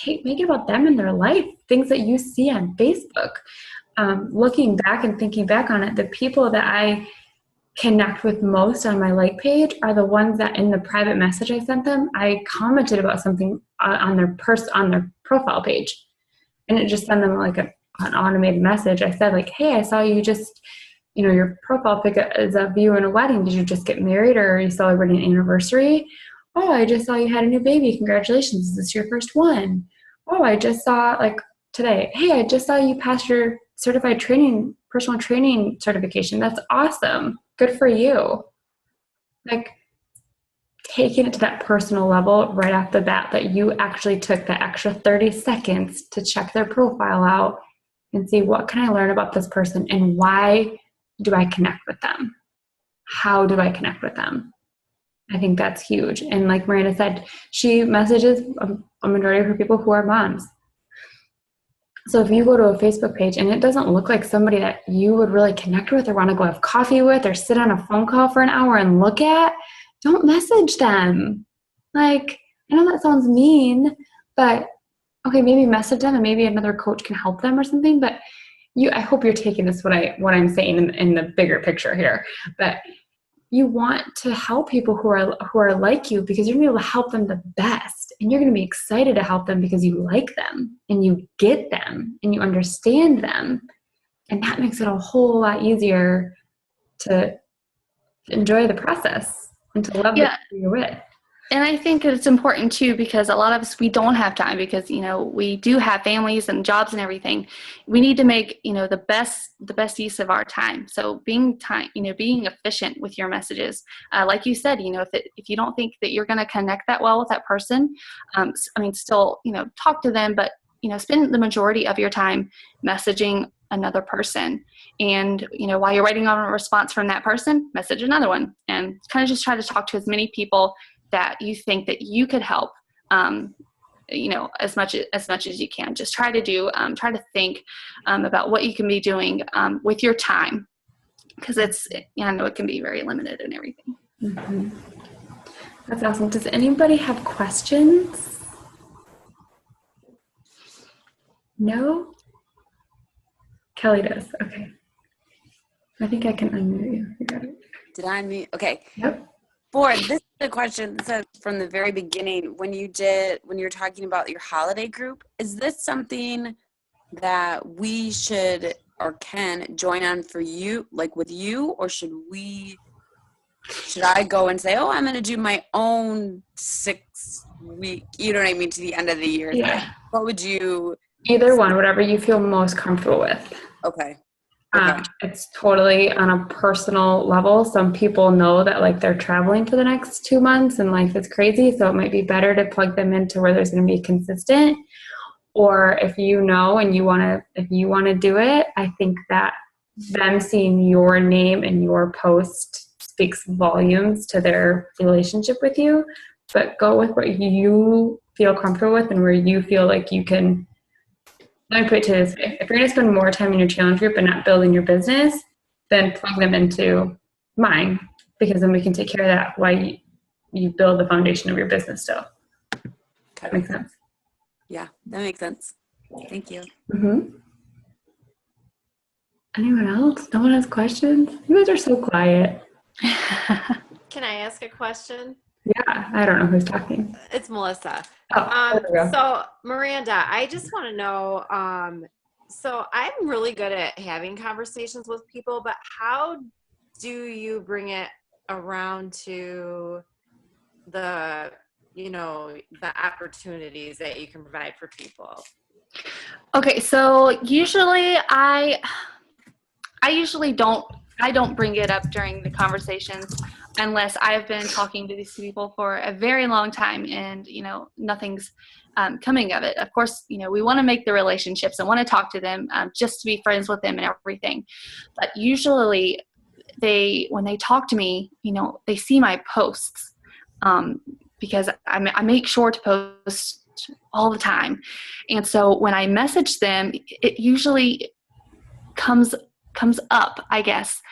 make it about them and their life, things that you see on Facebook. Looking back and thinking back on it, the people that I connect with most on my like page are the ones that in the private message I sent them, I commented about something on their profile page. And it just sent them like an automated message. I said, like, hey, I saw you just, your profile pic is of you in a wedding. Did you just get married, or are you celebrating an anniversary? Oh, I just saw you had a new baby. Congratulations. Is this your first one? oh, I just saw like today, hey, I just saw you pass your certified training, personal training certification. That's awesome. Good for you. Like taking it to that personal level right off the bat, that you actually took the extra 30 seconds to check their profile out and see what can I learn about this person and why do I connect with them? How do I connect with them? I think that's huge. And like Miranda said, she messages a majority of her people who are moms. So if you go to a Facebook page and it doesn't look like somebody that you would really connect with or want to go have coffee with or sit on a phone call for an hour and look at, don't message them. Like, I know that sounds mean, but okay, maybe message them and maybe another coach can help them or something. But I hope you're taking this what I'm saying in the bigger picture here. But you want to help people who are like you because you're going to be able to help them the best. And you're going to be excited to help them because you like them and you get them and you understand them. And that makes it a whole lot easier to enjoy the process and to love the people you're with. And I think it's important too, because a lot of us, we don't have time because, we do have families and jobs and everything. We need to make, the best use of our time. So being efficient with your messages, like you said, if you don't think that you're going to connect that well with that person, still, talk to them, but, spend the majority of your time messaging another person. And, while you're waiting on a response from that person, message another one and kind of just try to talk to as many people that you think that you could help, as much as you can. Just try to think about what you can be doing with your time, because I know it can be very limited and everything. Mm-hmm. That's awesome. Does anybody have questions? No? Kelly does. Okay. I think I can unmute you. You got it. Did I unmute? Okay. Yep. This is a question that says from the very beginning, when you're talking about your holiday group, is this something that we should or can join on for you, like with you, or should I go and say, oh, I'm going to do my own 6-week, you know what I mean, to the end of the year? Yeah. What would you? Either one, whatever you feel most comfortable with. Okay. It's totally on a personal level. Some people know that like they're traveling for the next 2 months and life is crazy. So it might be better to plug them into where there's going to be consistent. Or if you know and if you want to do it, I think that them seeing your name and your post speaks volumes to their relationship with you. But go with what you feel comfortable with and where you feel like you can. Let me put it to this way. If you're going to spend more time in your challenge group and not building your business, then plug them into mine, because then we can take care of that while you build the foundation of your business still. Okay. That makes sense? Yeah, that makes sense. Thank you. Mm-hmm. Anyone else? No one has questions? You guys are so quiet. Can I ask a question? Yeah, I don't know who's talking. It's Melissa. Oh, there we go. So Miranda, I just want to know, so I'm really good at having conversations with people, but how do you bring it around to the opportunities that you can provide for people? Okay, so usually I don't bring it up during the conversations unless I've been talking to these people for a very long time and, nothing's coming of it. Of course, we want to make the relationships and want to talk to them just to be friends with them and everything. But usually when they talk to me, they see my posts because I make sure to post all the time. And so when I message them, it usually comes up, I guess,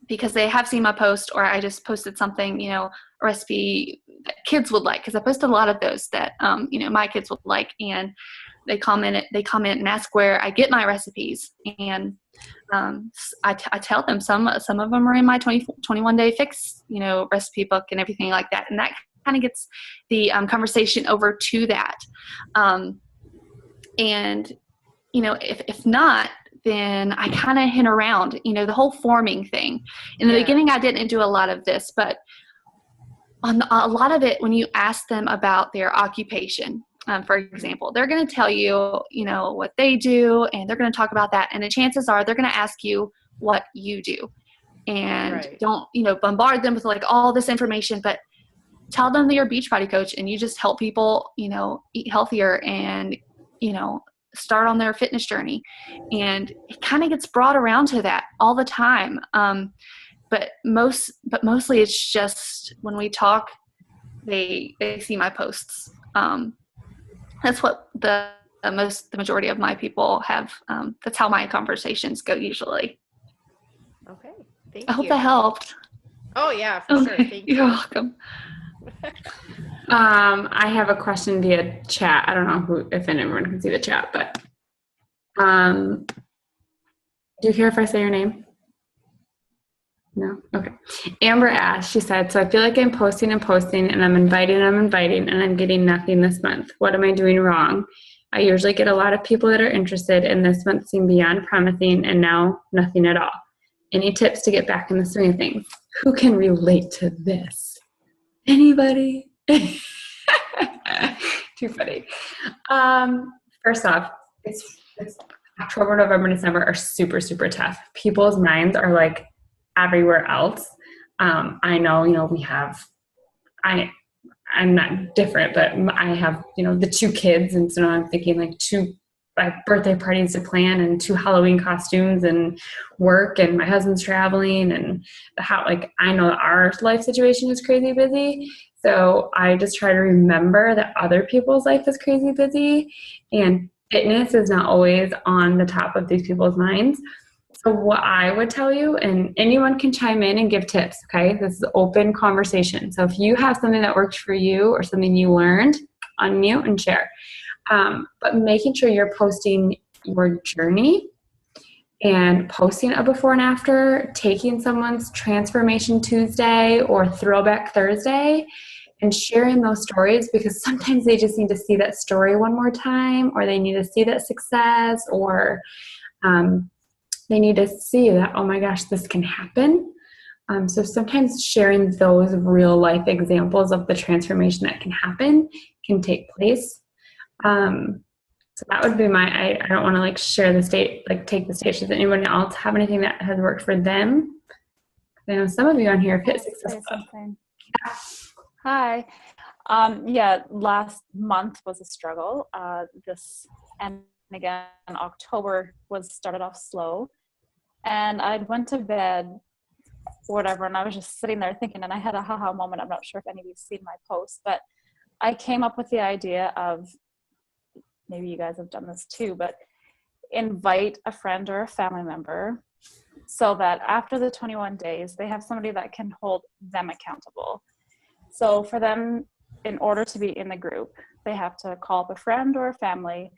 because they have seen my post, or I just posted something, a recipe that kids would like, because I posted a lot of those that, my kids would like, and they comment and ask where I get my recipes. And I tell them some of them are in my 21-day fix, recipe book and everything like that. And that kind of gets the conversation over to that. And, if not, then I kind of hint around, the whole forming thing. In the beginning, I didn't do a lot of this, but on a lot of it, when you ask them about their occupation, for example, they're going to tell you, you know, what they do, and they're going to talk about that. And the chances are they're going to ask you what you do. And Right. don't, you know, bombard them with like all this information, but tell them that you're a Beachbody coach and you just help people, you know, eat healthier and, you know, start on their fitness journey. And it kind of gets brought around to that all the time. But mostly it's just when we talk, they see my posts. That's what the majority of my people have. That's how my conversations go usually. Okay. Thank I hope you. that helped. Oh yeah, for sure. Thank you. You're welcome. I have a question via chat. I don't know if anyone can see the chat, but do you care if I say your name? No? Okay. Amber asked, she said, so I feel like I'm posting and I'm inviting, and I'm getting nothing this month. What am I doing wrong? I usually get a lot of people that are interested, and this month seemed beyond promising, and now nothing at all. Any tips to get back in the swing of things? Who can relate to this? Anybody? Too funny. First off, it's October, November, December are super, super tough. People's minds are like everywhere else. I know, you know, I'm not different, but I have, you know, the 2 kids. And so now I'm thinking like 2 birthday parties to plan and 2 Halloween costumes and work, and my husband's traveling, and like, I know that our life situation is crazy busy. So I just try to remember that other people's life is crazy busy, and fitness is not always on the top of these people's minds. So what I would tell you, and anyone can chime in and give tips, okay? This is open conversation. So if you have something that works for you or something you learned, unmute and share. But making sure you're posting your journey and posting a before and after, taking someone's Transformation Tuesday or Throwback Thursday and sharing those stories, because sometimes they just need to see that story one more time, or they need to see that success, or they need to see that, oh my gosh, this can happen. So sometimes sharing those real life examples of the transformation that can happen can take place. So that would be I don't want to like share the state, like take the stage. Does anyone else have anything that has worked for them? I know some of you on here have hit success. Hi. Yeah, last month was a struggle. And again, October started off slow, and I went to bed, whatever, and I was just sitting there thinking, and I had a haha moment. I'm not sure if any of you've seen my post, but I came up with the idea of, maybe you guys have done this too, but invite a friend or a family member so that after the 21 days, they have somebody that can hold them accountable. So for them, in order to be in the group, they have to call up a friend or a family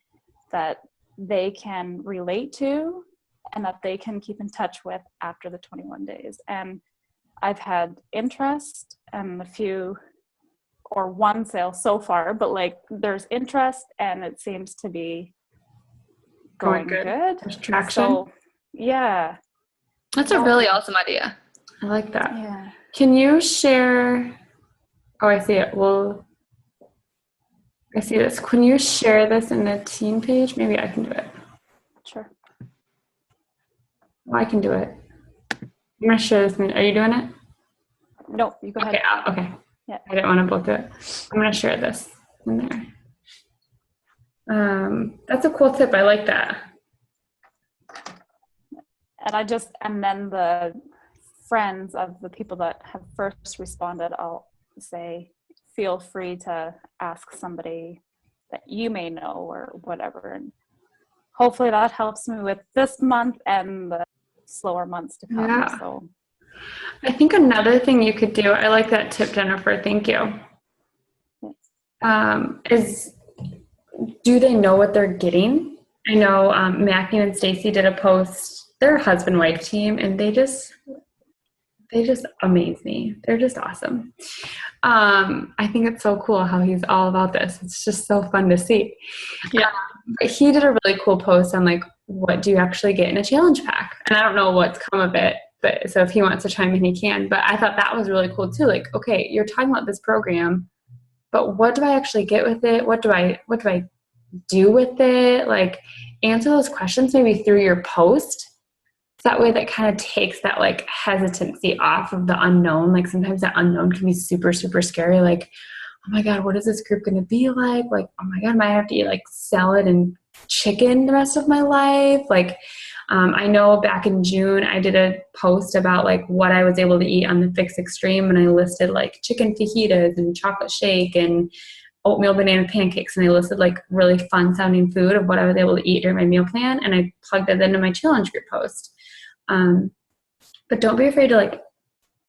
that they can relate to and that they can keep in touch with after the 21 days. And I've had interest and one sale so far, but like there's interest and it seems to be going good. There's traction. So, yeah. That's a really awesome idea. I like that. Yeah. Can you share? Oh, I see it. Well, I see this. Can you share this in the team page? Maybe I can do it. Sure. Oh, I can do it. I'm going to share this. Are you doing it? No, you go ahead. Okay. Okay. Yeah. I didn't want to both do it. I'm going to share this in there. That's a cool tip. I like that. And then the friends of the people that have first responded, I'll say, feel free to ask somebody that you may know or whatever. And hopefully that helps me with this month and the slower months to come. Yeah. So I think another thing you could do, I like that tip, Jennifer, thank you, is do they know what they're getting? I know Mackie and Stacy did a post, they're a husband-wife team, and they just amaze me. They're just awesome. I think it's so cool how he's all about this. It's just so fun to see. Yeah. He did a really cool post on like, what do you actually get in a challenge pack? And I don't know what's come of it, but so if he wants to chime in, he can. But I thought that was really cool too. Like, okay, you're talking about this program. but what do I actually get with it? What do I do with it? Like, answer those questions maybe through your post. So that way that kind of takes that like hesitancy off of the unknown. Like sometimes that unknown can be super, super scary. Like, oh my God, what is this group going to be like? Like, oh my God, I might have to eat like salad and chicken the rest of my life. Like, I know back in June, I did a post about like what I was able to eat on the Fix Extreme, and I listed like chicken fajitas and chocolate shake and oatmeal banana pancakes, and I listed like really fun sounding food of what I was able to eat during my meal plan, and I plugged that into my challenge group post. But don't be afraid to like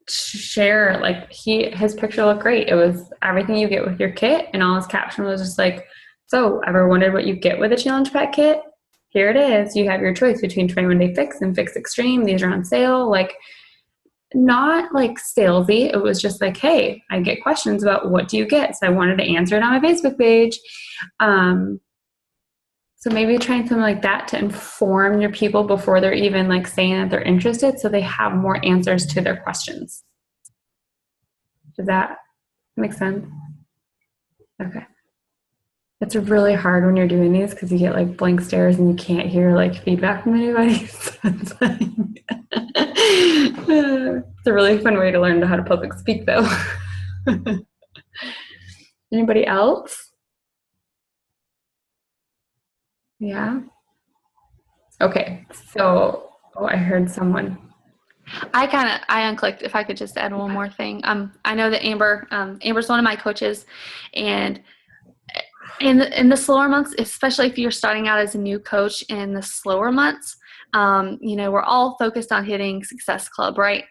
share, like his picture looked great. It was everything you get with your kit, and all his caption was just like, so ever wondered what you get with a challenge pack kit? Here it is. You have your choice between 21 Day Fix and Fix Extreme. These are on sale. Like, not like salesy. It was just like, hey, I get questions about what do you get? So I wanted to answer it on my Facebook page. So maybe trying something like that to inform your people before they're even like saying that they're interested, so they have more answers to their questions. Does that make sense? Okay. It's really hard when you're doing these because you get like blank stares and you can't hear like feedback from anybody. So it's like it's a really fun way to learn how to public speak though. Anybody else? Yeah. Okay. So, I heard someone. I unclicked. If I could just add one more thing. I know that Amber's one of my coaches, and in the slower months, especially if you're starting out as a new coach in the slower months, we're all focused on hitting Success Club, right?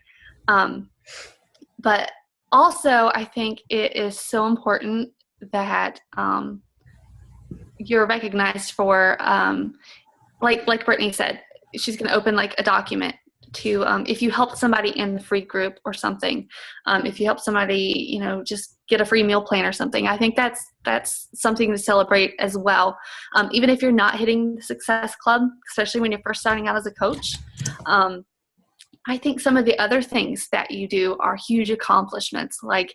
But also, I think it is so important that you're recognized for, like Brittany said, she's going to open like a document to, if you help somebody in the free group or something, if you help somebody, just get a free meal plan or something. I think that's something to celebrate as well. Even if you're not hitting the Success Club, especially when you're first starting out as a coach, I think some of the other things that you do are huge accomplishments. Like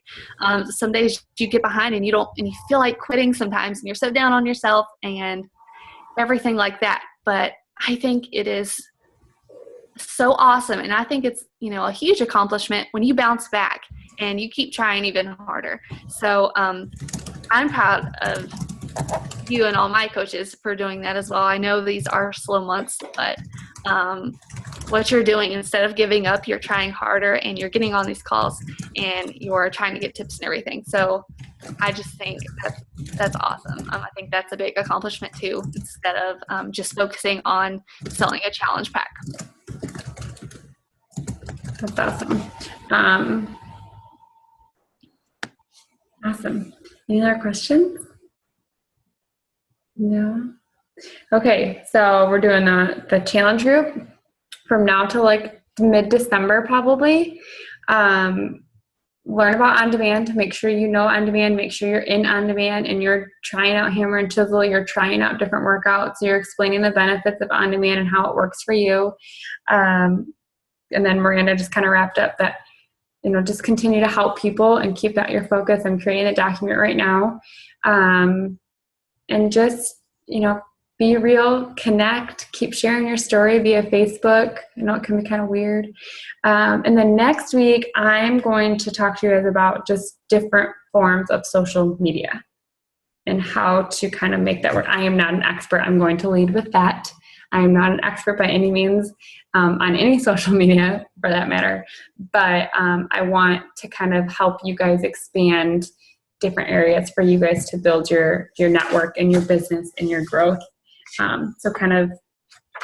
some days you get behind and you feel like quitting sometimes, and you're so down on yourself and everything like that. But I think it is so awesome, and I think it's a huge accomplishment when you bounce back and you keep trying even harder. So I'm proud of you and all my coaches for doing that as well. I know these are slow months, but what you're doing, instead of giving up, you're trying harder and you're getting on these calls and you're trying to get tips and everything. So I just think that's awesome. I think that's a big accomplishment too, instead of just focusing on selling a challenge pack. That's awesome. Awesome. Any other questions? No. Okay, so we're doing the challenge group from now to like mid-December probably. Learn about on-demand. Make sure you know on-demand. Make sure you're in on-demand and you're trying out hammer and chisel. You're trying out different workouts. You're explaining the benefits of on-demand and how it works for you. And then Miranda just kind of wrapped up that, just continue to help people and keep that your focus. I'm creating a document right now. And just, be real, connect, keep sharing your story via Facebook. I know it can be kind of weird. And then next week, I'm going to talk to you guys about just different forms of social media and how to kind of make that work. I am not an expert. I'm going to lead with that. I am not an expert by any means on any social media for that matter, but I want to kind of help you guys expand different areas for you guys to build your network and your business and your growth. So kind of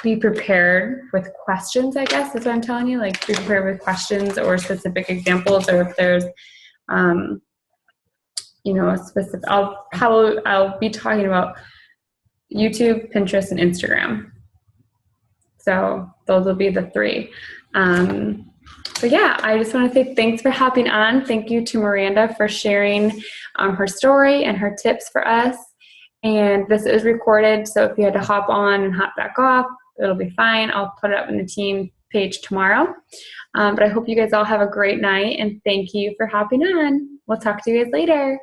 be prepared with questions, I guess is what I'm telling you. Like be prepared with questions or specific examples, or if there's, a specific, I'll be talking about YouTube, Pinterest, and Instagram. So those will be the three. So yeah, I just want to say thanks for hopping on. Thank you to Miranda for sharing her story and her tips for us. And this is recorded, so if you had to hop on and hop back off, it'll be fine. I'll put it up in the team page tomorrow. But I hope you guys all have a great night, and thank you for hopping on. We'll talk to you guys later.